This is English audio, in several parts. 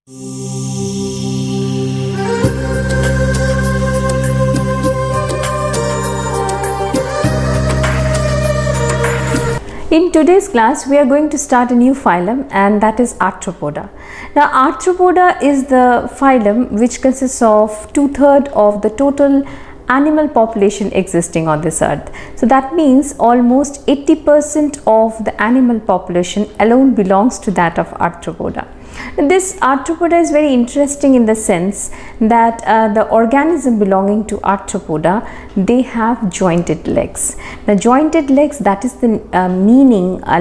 In today's class, we are going to start a new phylum, and that is Arthropoda. Now, Arthropoda is the phylum which consists of 2/3 of the total animal population existing on this earth. So that means almost 80% of the animal population alone belongs to that of Arthropoda. This Arthropoda is very interesting in the sense that the organism belonging to Arthropoda, they have jointed legs. The jointed legs, that is the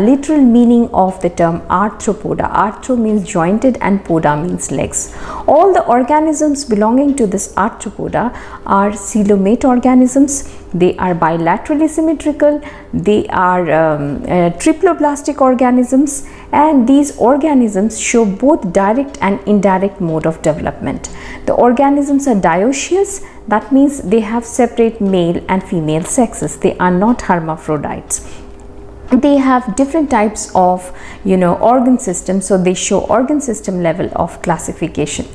literal meaning of the term Arthropoda. Arthro means jointed and poda means legs. All the organisms belonging to this Arthropoda are coelomate organisms. They are bilaterally symmetrical, they are triploblastic organisms, and these organisms show both direct and indirect mode of development. The organisms are dioecious, that means they have separate male and female sexes. They are not hermaphrodites. They have different types of organ systems, so they show organ system level of classification.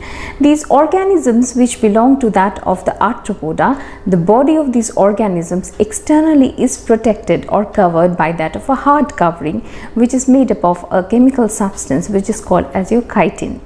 These organisms which belong to that of the Arthropoda, the body of these organisms externally is protected or covered by that of a hard covering, which is made up of a chemical substance which is called as your chitin.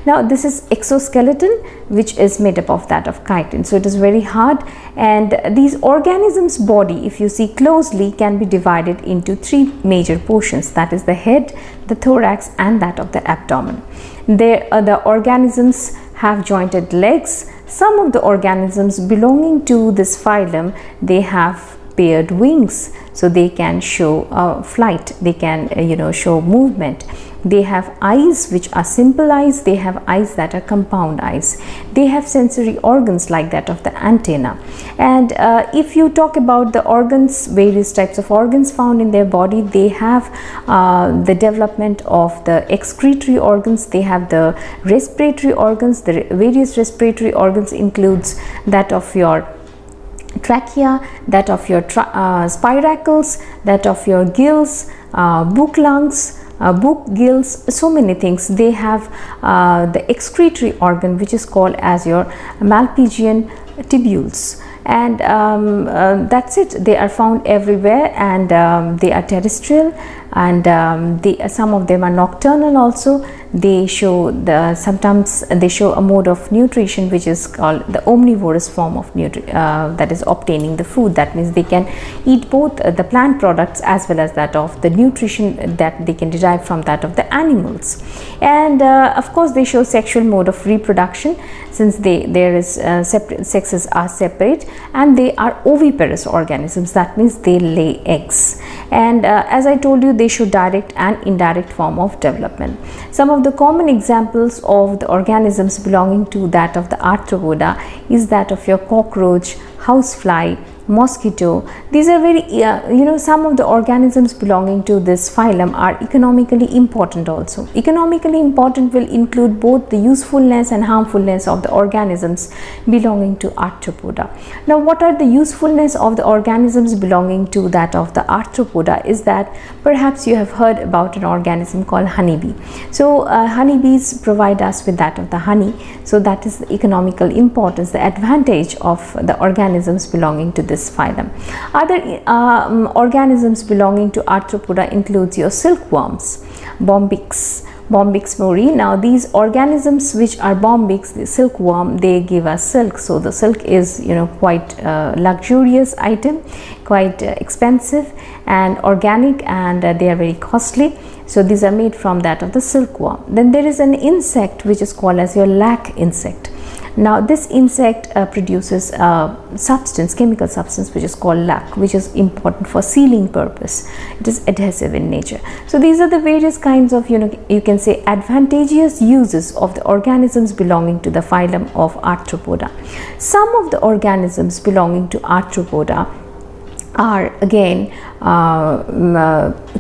Now this is exoskeleton, which is made up of that of chitin, so it is very hard, and these organisms body, if you see closely, can be divided into 3 major portions, that is the head, the thorax, and that of the abdomen. The organisms have jointed legs. Some of the organisms belonging to this phylum, they have paired wings, so they can show flight, they can show movement. They have eyes which are simple eyes, they have eyes that are compound eyes. They have sensory organs like that of the antenna. And if you talk about the organs, various types of organs found in their body, they have the development of the excretory organs, they have the respiratory organs. The various respiratory organs includes that of your trachea, that of your spiracles, that of your gills, book lungs, book, gills, so many things. They have the excretory organ which is called as your Malpighian tubules, and that's it. They are found everywhere, and they are terrestrial, and some of them are nocturnal also. They show sometimes they show a mode of nutrition which is called the omnivorous form of that is obtaining the food. That means they can eat both the plant products as well as that of the nutrition that they can derive from that of the animals. And of course they show sexual mode of reproduction, since separate sexes are separate, and they are oviparous organisms. That means they lay eggs, and as I told you, they show direct and indirect form of development. Some of the common examples of the organisms belonging to that of the Arthropoda is that of your cockroach, housefly, mosquito. These are very some of the organisms belonging to this phylum are economically important also. Economically important will include both the usefulness and harmfulness of the organisms belonging to Arthropoda. Now what are the usefulness of the organisms belonging to that of the Arthropoda is that perhaps you have heard about an organism called honeybee. So honeybees provide us with that of the honey, so that is the economical importance, the advantage of the organisms belonging to this phylum. Other organisms belonging to Arthropoda includes your silkworms, Bombyx mori. Now these organisms which are Bombyx, the silkworm, they give us silk. So the silk is quite luxurious item, quite expensive and organic, and they are very costly. So these are made from that of the silkworm. Then there is an insect which is called as your lac insect. Now this insect produces a substance, chemical substance, which is called lac, which is important for sealing purpose. It is adhesive in nature. So these are the various kinds of you can say advantageous uses of the organisms belonging to the phylum of Arthropoda. Some of the organisms belonging to Arthropoda are again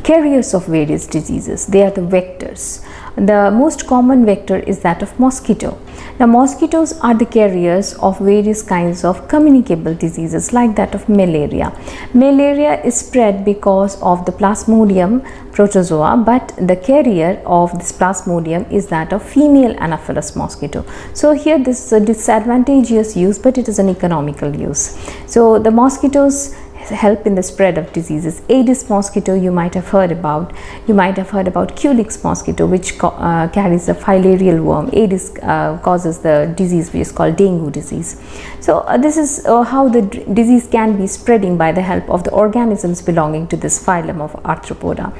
carriers of various diseases. They are the vectors. The most common vector is that of mosquito. Now, mosquitoes are the carriers of various kinds of communicable diseases like that of malaria. Malaria is spread because of the Plasmodium protozoa, but the carrier of this Plasmodium is that of female Anopheles mosquito. So here this is a disadvantageous use, but it is an economical use. So the mosquitoes help in the spread of diseases. Aedes mosquito you might have heard about. You might have heard about Culex mosquito, which carries the filarial worm. Aedes causes the disease which is called dengue disease. So this is how the disease can be spreading by the help of the organisms belonging to this phylum of Arthropoda.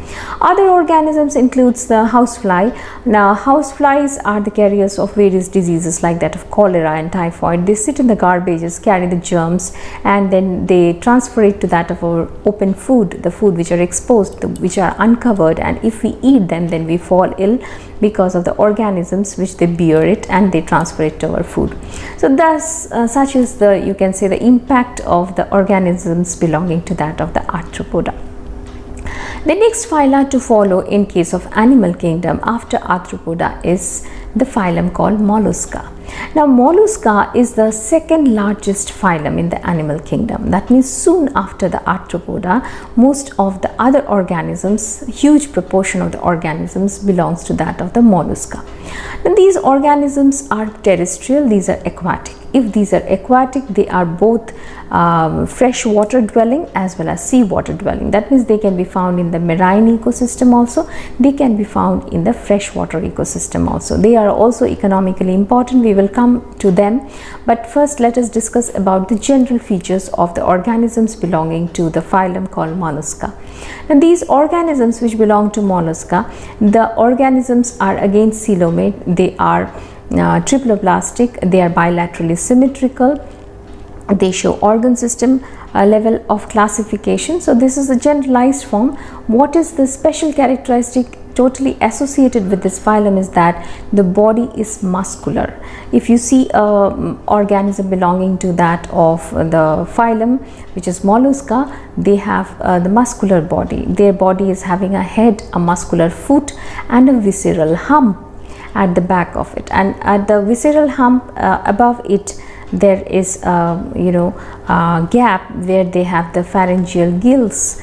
Other organisms includes the housefly. Now, houseflies are the carriers of various diseases like that of cholera and typhoid. They sit in the garbages, carry the germs, and then they transfer it to that of our open food, the food which are exposed, which are uncovered, and if we eat them, then we fall ill because of the organisms which they bear it and they transfer it to our food. So thus such is the, you can say, the impact of the organisms belonging to that of the Arthropoda. The next phyla to follow in case of animal kingdom after Arthropoda is the phylum called Mollusca. Now, Mollusca is the second largest phylum in the animal kingdom. That means soon after the Arthropoda, most of the other organisms, huge proportion of the organisms belongs to that of the Mollusca. Now, these organisms are terrestrial, these are aquatic. If these are aquatic, they are both fresh water dwelling as well as sea water dwelling. That means they can be found in the marine ecosystem also, they can be found in the freshwater ecosystem also. They are also economically important. We will come to them, but first let us discuss about the general features of the organisms belonging to the phylum called Mollusca. Now, these organisms which belong to Mollusca, the organisms are again coelomate. They are triploblastic, they are bilaterally symmetrical, they show organ system level of classification. So this is a generalized form. What is the special characteristic totally associated with this phylum is that the body is muscular. If you see an organism belonging to that of the phylum which is Mollusca, they have the muscular body. Their body is having a head, a muscular foot, and a visceral hump at the back of it, and at the visceral hump above it there is a gap where they have the pharyngeal gills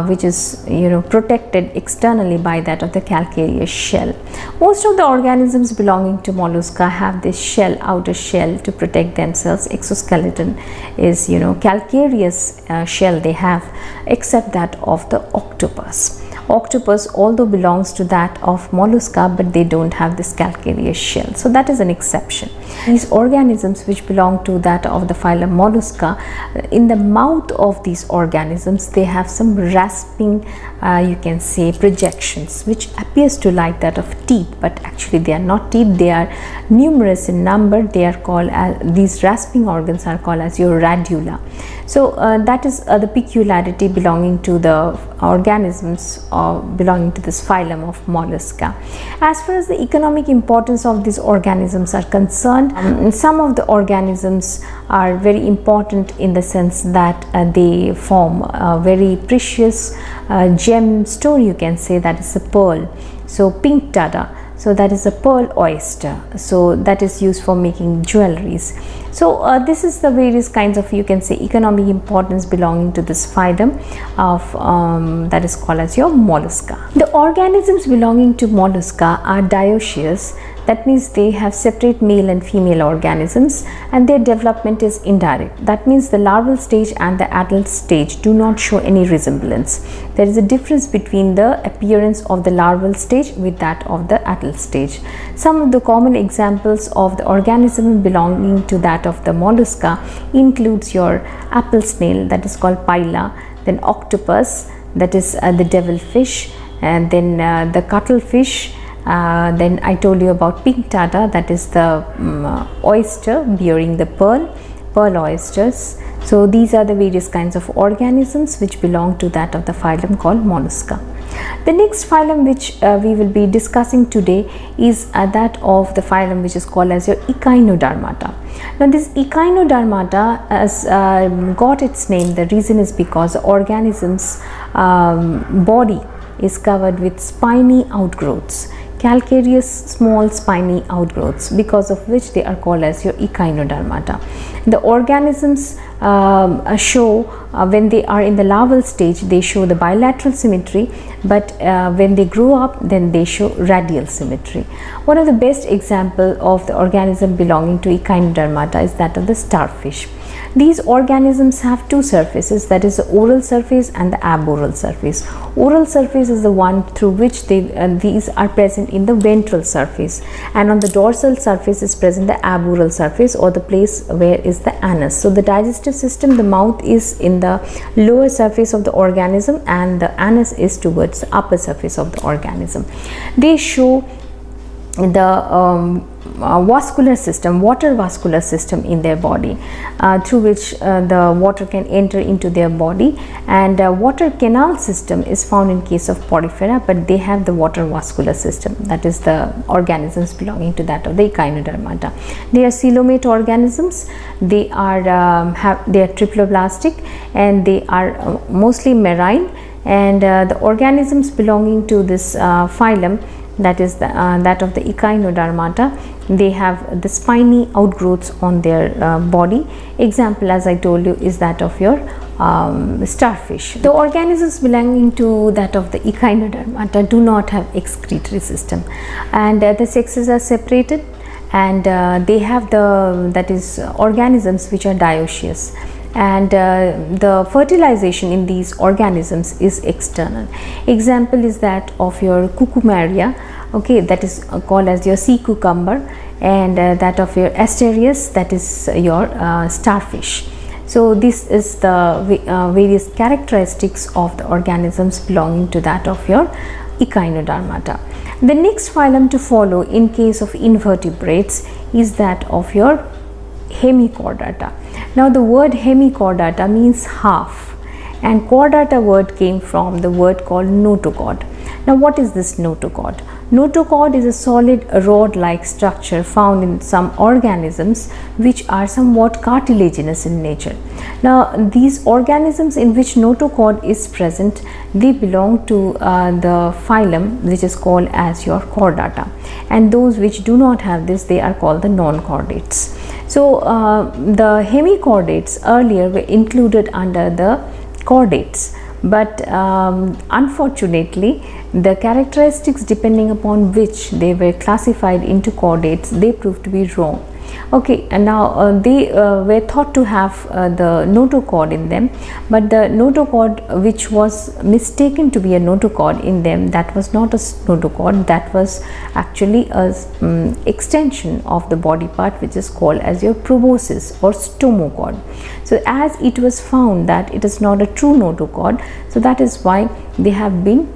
which is protected externally by that of the calcareous shell. Most of the organisms belonging to Mollusca have this shell, outer shell, to protect themselves. Exoskeleton is calcareous shell they have, except that of the octopus. Octopus although belongs to that of Mollusca, but they don't have this calcareous shell, so that is an exception. These organisms which belong to that of the phylum Mollusca, in the mouth of these organisms they have some rasping you can say projections which appears to like that of teeth, but actually they are not teeth. They are numerous in number. They are called as, these rasping organs are called as your radula. So that is the peculiarity belonging to the organisms belonging to this phylum of Mollusca. As far as the economic importance of these organisms are concerned, some of the organisms are very important in the sense that they form a very precious gem stone, you can say, that is a pearl. So Pinctada, so that is a pearl oyster, so that is used for making jewelries. So this is the various kinds of, you can say, economic importance belonging to this phylum of that is called as your Mollusca. The organisms belonging to Mollusca are dioecious. That means they have separate male and female organisms, and their development is indirect. That means the larval stage and the adult stage do not show any resemblance. There is a difference between the appearance of the larval stage with that of the adult stage. Some of the common examples of the organism belonging to that of the Mollusca includes your apple snail, that is called Pila, then octopus, that is the devilfish, and then the cuttlefish. Then I told you about Pinctada, that is the oyster bearing the pearl oysters. So these are the various kinds of organisms which belong to that of the phylum called Mollusca. The next phylum which we will be discussing today is that of the phylum which is called as your Echinodermata. Now this Echinodermata has got its name. The reason is because the organism's body is covered with spiny outgrowths. calcareous small spiny outgrowths, because of which they are called as your echinodermata. The organisms show when they are in the larval stage, they show the bilateral symmetry, but when they grow up, then they show radial symmetry. One of the best example of the organism belonging to echinodermata is that of the starfish. These organisms have two surfaces, that is the oral surface and the aboral surface. Oral surface is the one through which these are present in the ventral surface, and on the dorsal surface is present the aboral surface, or the place where is the anus. So the digestive system, the mouth is in the lower surface of the organism and the anus is towards the upper surface of the organism. They show the vascular system, water vascular system in their body, through which the water can enter into their body, and water canal system is found in case of Porifera, but they have the water vascular system, that is the organisms belonging to that of the echinodermata. They are coelomate organisms. They are triploblastic, and they are mostly marine, and the organisms belonging to this phylum, that is that of the echinodermata, they have the spiny outgrowths on their body. Example, as I told you, is that of your starfish. The organisms belonging to that of the echinodermata do not have excretory system, and the sexes are separated, and they have organisms which are dioecious, and the fertilization in these organisms is external. Example is that of your Cucumaria, okay, that is called as your sea cucumber, and that of your Asterias, that is your starfish. So this is the various characteristics of the organisms belonging to that of your echinodermata. The next phylum to follow in case of invertebrates is that of your Hemichordata. Now the word Hemichordata means half, and chordata word came from the word called notochord. Now what is this notochord? Notochord is a solid rod-like structure found in some organisms which are somewhat cartilaginous in nature. Now these organisms in which notochord is present, they belong to the phylum which is called as your chordata, and those which do not have this, they are called the non-chordates. So the hemichordates earlier were included under the chordates, but unfortunately the characteristics depending upon which they were classified into chordates, they proved to be wrong. Okay, and now they were thought to have the notochord in them, but the notochord which was mistaken to be a notochord in them, that was not a notochord, that was actually a extension of the body part which is called as your proboscis or stomochord. So as it was found that it is not a true notochord, so that is why they have been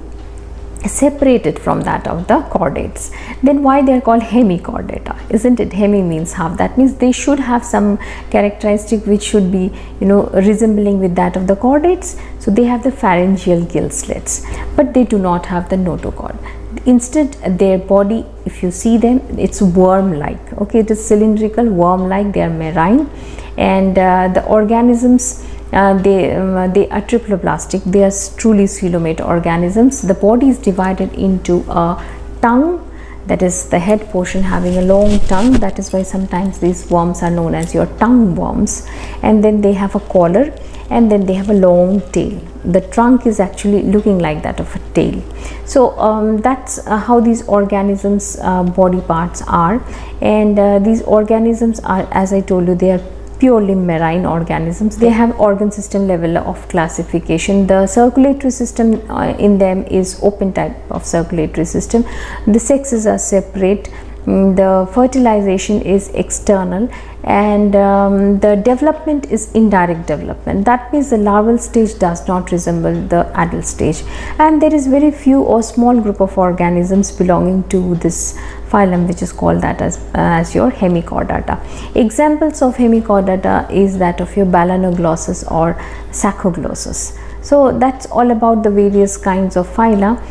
separated from that of the chordates. Then why they are called hemichordata, isn't it? Hemi means half, that means they should have some characteristic which should be, resembling with that of the chordates. So they have the pharyngeal gill slits, but they do not have the notochord. Instead, their body, if you see them, it's worm like. Okay, it is cylindrical, worm like. They are marine, and the organisms, they are triploblastic. They are truly coelomate organisms. The body is divided into a tongue, that is the head portion having a long tongue, that is why sometimes these worms are known as your tongue worms, and then they have a collar, and then they have a long tail. The trunk is actually looking like that of a tail. So that's how these organisms body parts are, and these organisms are, as I told you, they are purely marine organisms. They have organ system level of classification. The circulatory system in them is open type of circulatory system. The sexes are separate. The fertilization is external, and the development is indirect development. That means the larval stage does not resemble the adult stage, and there is very few or small group of organisms belonging to this phylum which is called that as your hemichordata. Examples of hemichordata is that of your Balanoglossus or Saccoglossus. So that's all about the various kinds of phyla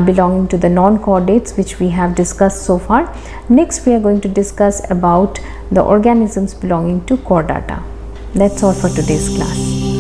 belonging to the non-chordates which we have discussed so far. Next we are going to discuss about the organisms belonging to chordata. That's all for today's class.